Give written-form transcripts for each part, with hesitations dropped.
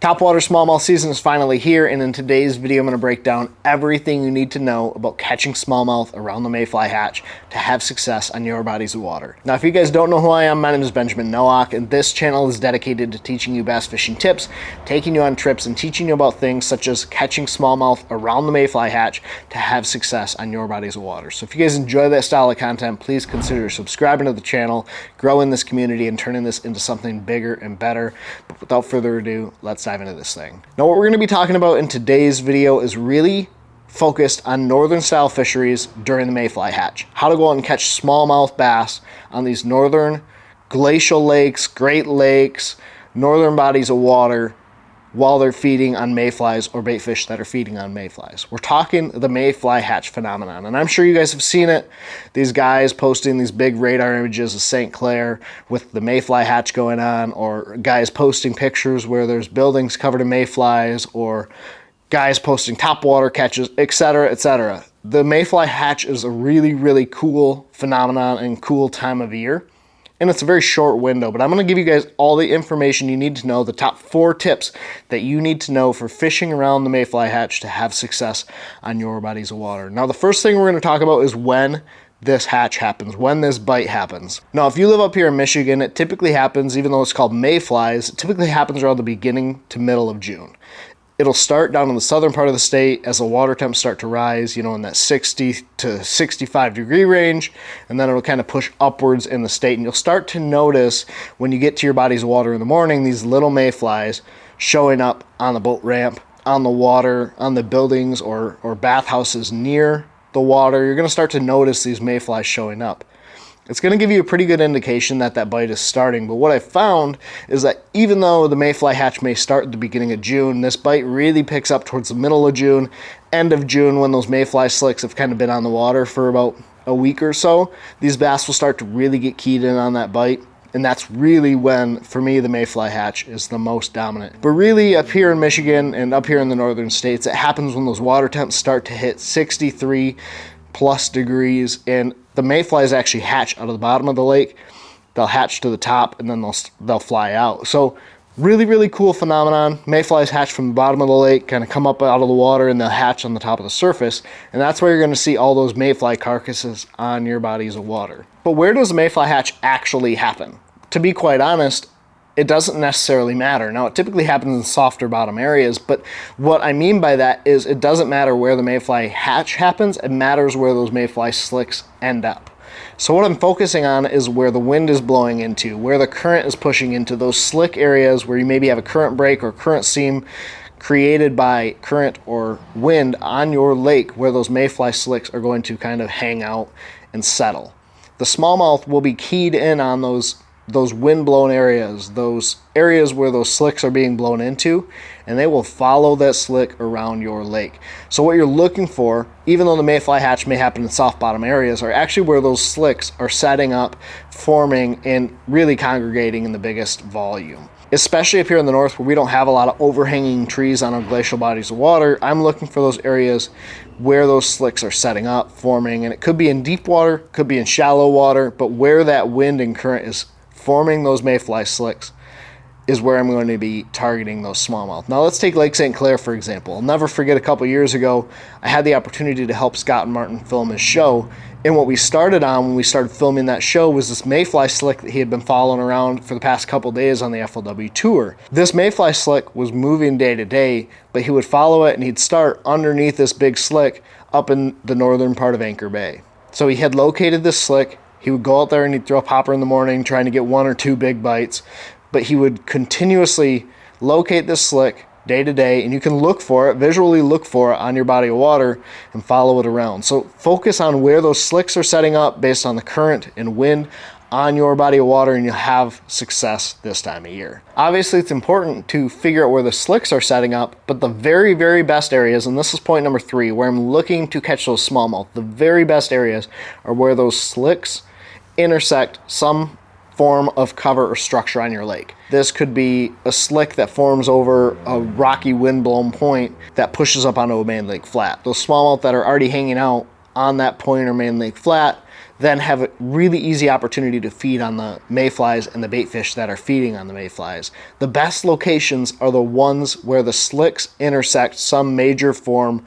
Topwater smallmouth season is finally here, and in today's video I'm going to break down everything you need to know about catching smallmouth around the Mayfly Hatch to have success on your bodies of water. Now, if you guys don't know who I am, my name is Benjamin Nowak, and this channel is dedicated to teaching you bass fishing tips, taking you on trips, and teaching you about things such as catching smallmouth around the Mayfly Hatch to have success on your bodies of water. So if you guys enjoy that style of content, please consider subscribing to the channel, growing this community, and turning this into something bigger and better. But without further ado, let's dive into this thing. Now, what we're going to be talking about in today's video is really focused on northern style fisheries during the Mayfly Hatch. How to go out and catch smallmouth bass on these northern glacial lakes, Great Lakes, northern bodies of water while they're feeding on mayflies or bait fish that are feeding on mayflies. We're talking the Mayfly Hatch phenomenon, and I'm sure you guys have seen it. These guys posting these big radar images of St. Clair with the Mayfly Hatch going on, or guys posting pictures where there's buildings covered in mayflies, or guys posting topwater catches, etc., etc. The Mayfly Hatch is a really, really cool phenomenon and cool time of year. And it's a very short window, but I'm going to give you guys all the information you need to know, the top 4 tips that you need to know for fishing around the Mayfly Hatch to have success on your bodies of water. Now, the first thing we're going to talk about is when this hatch happens, when this bite happens. Now, if you live up here in Michigan, it typically happens, even though it's called mayflies, it typically happens around the beginning to middle of June. It'll start down in the southern part of the state as the water temps start to rise, you know, in that 60 to 65 degree range, and then it'll kind of push upwards in the state. And you'll start to notice when you get to your bodies of water in the morning, these little mayflies showing up on the boat ramp, on the water, on the buildings or bathhouses near the water. You're going to start to notice these mayflies showing up. It's going to give you a pretty good indication that that bite is starting, but what I found is that even though the Mayfly Hatch may start at the beginning of June, this bite really picks up towards the middle of June, end of June, when those mayfly slicks have kind of been on the water for about a week or so. These bass will start to really get keyed in on that bite, and that's really when, for me, the Mayfly Hatch is the most dominant. But really, up here in Michigan and up here in the northern states, it happens when those water temps start to hit 63 plus degrees, and the mayflies actually hatch out of the bottom of the lake. They'll hatch to the top, and then they'll fly out. So really, really cool phenomenon. Mayflies hatch from the bottom of the lake, kind of come up out of the water, and they'll hatch on the top of the surface. And that's where you're going to see all those mayfly carcasses on your bodies of water. But where does the Mayfly Hatch actually happen? To be quite honest, it doesn't necessarily matter. Now, it typically happens in softer bottom areas, but what I mean by that is it doesn't matter where the Mayfly Hatch happens, it matters where those mayfly slicks end up. So what I'm focusing on is where the wind is blowing into, where the current is pushing into, those slick areas where you maybe have a current break or current seam created by current or wind on your lake, where those mayfly slicks are going to kind of hang out and settle. The smallmouth will be keyed in on those wind-blown areas, those areas where those slicks are being blown into, and they will follow that slick around your lake. So what you're looking for, even though the Mayfly Hatch may happen in soft bottom areas, are actually where those slicks are setting up, forming, and really congregating in the biggest volume. Especially up here in the north where we don't have a lot of overhanging trees on our glacial bodies of water, I'm looking for those areas where those slicks are setting up, forming, and it could be in deep water, could be in shallow water, but where that wind and current is forming those mayfly slicks is where I'm going to be targeting those smallmouth. Now, let's take Lake St. Clair, for example. I'll never forget a couple years ago, I had the opportunity to help Scott and Martin film his show, and what we started on when we started filming that show was this mayfly slick that he had been following around for the past couple days on the FLW tour. This mayfly slick was moving day to day, but he would follow it and he'd start underneath this big slick up in the northern part of Anchor Bay. So he had located this slick. He would go out there and he'd throw a popper in the morning trying to get 1 or 2 big bites, but he would continuously locate this slick day to day, and you can look for it, visually look for it on your body of water and follow it around. So focus on where those slicks are setting up based on the current and wind on your body of water, and you'll have success this time of year. Obviously, it's important to figure out where the slicks are setting up, but the very, very best areas, and this is point number 3, where I'm looking to catch those smallmouth, the very best areas are where those slicks intersect some form of cover or structure on your lake. This could be a slick that forms over a rocky wind-blown point that pushes up onto a main lake flat. Those smallmouth that are already hanging out on that point or main lake flat, then have a really easy opportunity to feed on the mayflies and the bait fish that are feeding on the mayflies. The best locations are the ones where the slicks intersect some major form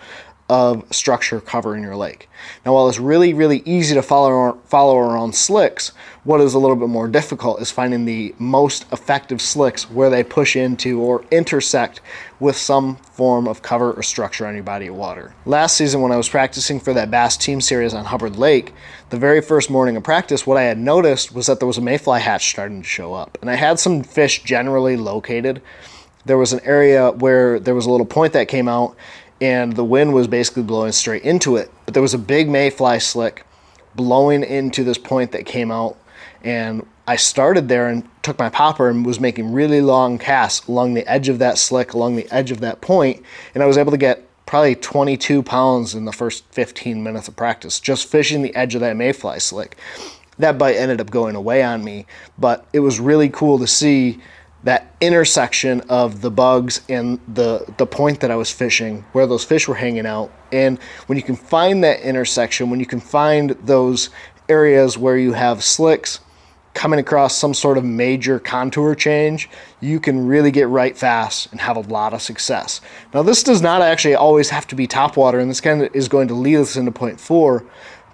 of structure cover in your lake. Now, while it's really, really easy to follow around slicks, what is a little bit more difficult is finding the most effective slicks where they push into or intersect with some form of cover or structure on your body of water. Last season, when I was practicing for that Bass Team Series on Hubbard Lake, the very first morning of practice, what I had noticed was that there was a mayfly hatch starting to show up. And I had some fish generally located. There was an area where there was a little point that came out, and the wind was basically blowing straight into it. But there was a big mayfly slick blowing into this point that came out, and I started there and took my popper and was making really long casts along the edge of that slick, along the edge of that point, and I was able to get probably 22 pounds in the first 15 minutes of practice, just fishing the edge of that mayfly slick. That bite ended up going away on me, but it was really cool to see that intersection of the bugs and the point that I was fishing, where those fish were hanging out. And when you can find that intersection, when you can find those areas where you have slicks coming across some sort of major contour change, you can really get right fast and have a lot of success. Now, this does not actually always have to be topwater, and this kind of is going to lead us into point 4.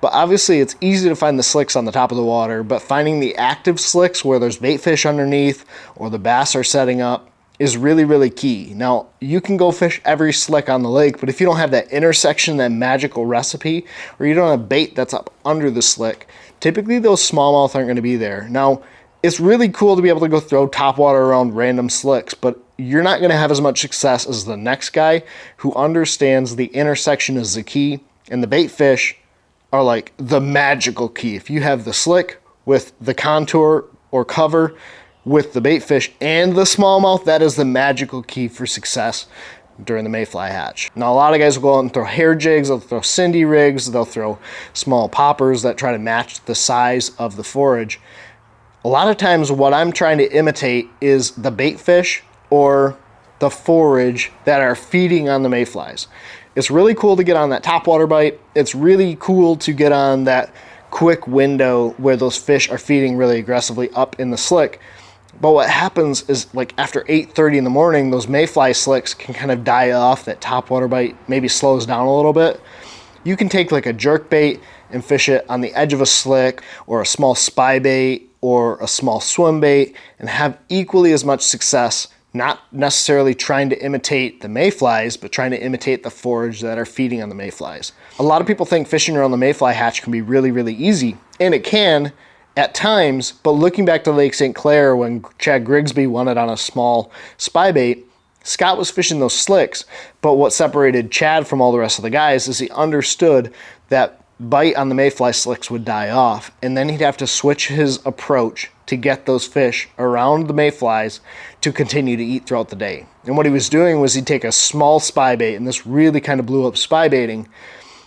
But obviously it's easy to find the slicks on the top of the water, but finding the active slicks where there's bait fish underneath or the bass are setting up is really, really key. Now, you can go fish every slick on the lake, but if you don't have that intersection, that magical recipe, or you don't have bait that's up under the slick, typically those smallmouth aren't going to be there. Now, it's really cool to be able to go throw topwater around random slicks, but you're not going to have as much success as the next guy who understands the intersection is the key, and the bait fish are like the magical key. If you have the slick with the contour or cover with the bait fish and the smallmouth, that is the magical key for success during the mayfly hatch. Now, a lot of guys will go out and throw hair jigs, they'll throw Cindy rigs, they'll throw small poppers that try to match the size of the forage. A lot of times what I'm trying to imitate is the bait fish or the forage that are feeding on the mayflies. It's really cool to get on that topwater bite. It's really cool to get on that quick window where those fish are feeding really aggressively up in the slick. But what happens is, like, after 8:30 in the morning, those mayfly slicks can kind of die off. That topwater bite maybe slows down a little bit. You can take like a jerk bait and fish it on the edge of a slick or a small spy bait or a small swim bait and have equally as much success, not necessarily trying to imitate the mayflies, but trying to imitate the forage that are feeding on the mayflies. A lot of people think fishing around the mayfly hatch can be really, really easy, and it can at times, but looking back to Lake St. Clair when Chad Grigsby won it on a small spy bait, Scott was fishing those slicks, but what separated Chad from all the rest of the guys is he understood that bite on the mayfly slicks would die off, and then he'd have to switch his approach to get those fish around the mayflies to continue to eat throughout the day. And what he was doing was he'd take a small spy bait, and this really kind of blew up spy baiting,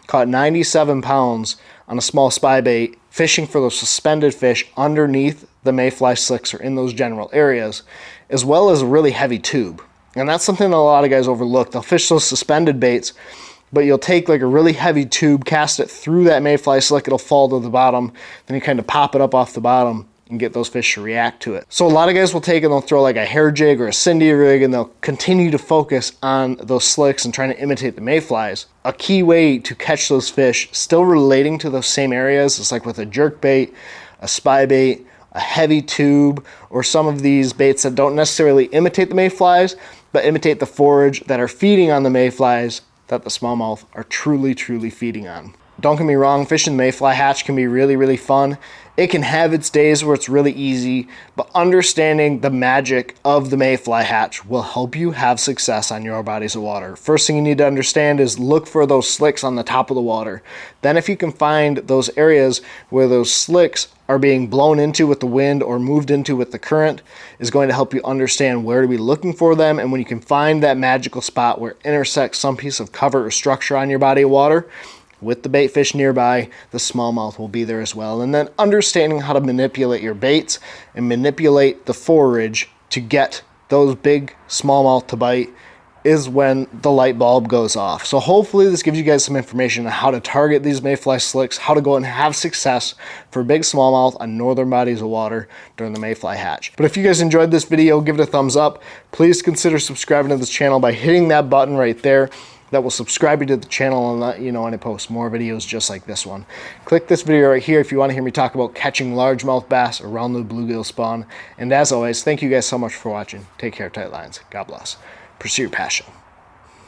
caught 97 pounds on a small spy bait, fishing for those suspended fish underneath the mayfly slicks or in those general areas, as well as a really heavy tube. And that's something that a lot of guys overlook. They'll fish those suspended baits, but you'll take like a really heavy tube, cast it through that mayfly slick, it'll fall to the bottom, then you kind of pop it up off the bottom and get those fish to react to it. So a lot of guys will take and they'll throw like a hair jig or a Cindy rig, and they'll continue to focus on those slicks and trying to imitate the mayflies. A key way to catch those fish, still relating to those same areas, is like with a jerk bait, a spy bait, a heavy tube, or some of these baits that don't necessarily imitate the mayflies, but imitate the forage that are feeding on the mayflies that the smallmouth are truly, truly feeding on. Don't get me wrong, fishing the mayfly hatch can be really, really fun. It can have its days where it's really easy, but understanding the magic of the mayfly hatch will help you have success on your bodies of water. First thing you need to understand is look for those slicks on the top of the water. Then if you can find those areas where those slicks are being blown into with the wind or moved into with the current, is going to help you understand where to be looking for them. And when you can find that magical spot where it intersects some piece of cover or structure on your body of water, with the bait fish nearby, the smallmouth will be there as well. And then understanding how to manipulate your baits and manipulate the forage to get those big smallmouth to bite is when the light bulb goes off. So hopefully this gives you guys some information on how to target these mayfly slicks, how to go and have success for big smallmouth on northern bodies of water during the mayfly hatch. But if you guys enjoyed this video, give it a thumbs up. Please consider subscribing to this channel by hitting that button right there. That will subscribe you to the channel and let you know when I post more videos just like this one. Click this video right here if you want to hear me talk about catching largemouth bass around the bluegill spawn. And as always, thank you guys so much for watching. Take care, tight lines. God bless. Pursue your passion.